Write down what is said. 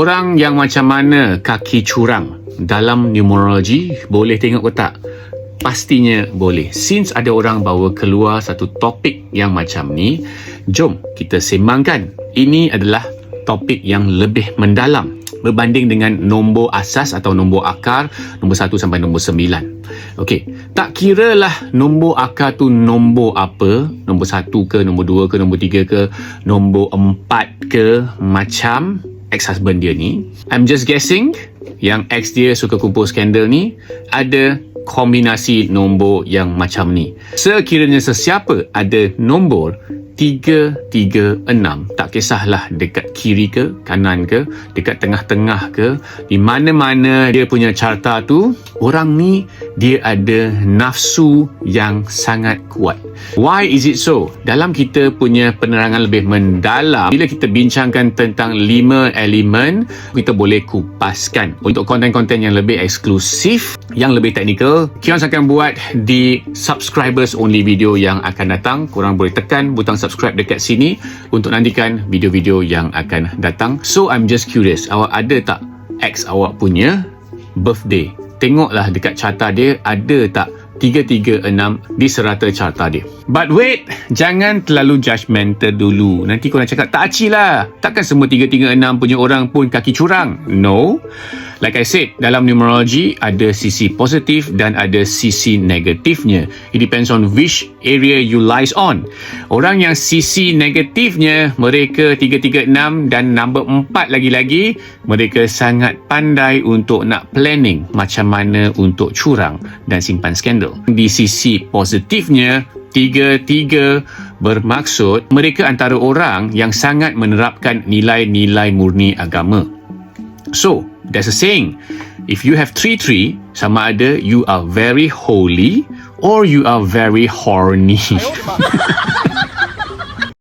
Orang yang macam mana kaki curang dalam numerologi, boleh tengok ke tak? Pastinya boleh. Since ada orang bawa keluar satu topik yang macam ni, jom kita sembangkan. Ini adalah topik yang lebih mendalam berbanding dengan nombor asas atau nombor akar nombor 1 sampai nombor 9. Okey, tak kiralah nombor akar tu nombor apa, nombor 1 ke, nombor 2 ke, nombor 3 ke, nombor 4 ke, macam ex-husband dia ni. I'm just guessing yang ex dia suka kumpul skandal ni ada kombinasi nombor yang macam ni. Sekiranya sesiapa ada nombor 336, tak kisahlah dekat kiri ke, kanan ke, dekat tengah-tengah ke, di mana-mana dia punya carta tu, orang ni dia ada nafsu yang sangat kuat. Why is it so? Dalam kita punya penerangan lebih mendalam, bila kita bincangkan tentang 5 elemen, kita boleh kupaskan. Untuk konten-konten yang lebih eksklusif, yang lebih teknikal, Kions akan buat di subscribers only video yang akan datang. Korang boleh tekan butang subscribe dekat sini untuk nantikan video-video yang akan datang. So I'm just curious, awak ada tak ex awak punya birthday? Tengoklah dekat carta dia, ada tak 336 di serata carta dia. But wait, jangan terlalu judgemental dulu. Nanti korang cakap, tak acik lah, takkan semua 336 punya orang pun kaki curang? No. Like I said, dalam numerology ada sisi positif dan ada sisi negatifnya. It depends on which area you lies on. Orang yang sisi negatifnya, mereka 336 dan number 4 lagi-lagi, mereka sangat pandai untuk nak planning macam mana untuk curang dan simpan skandal. Di sisi positifnya, 33 bermaksud mereka antara orang yang sangat menerapkan nilai-nilai murni agama. So, there's a saying, if you have 33, sama ada you are very holy or you are very horny.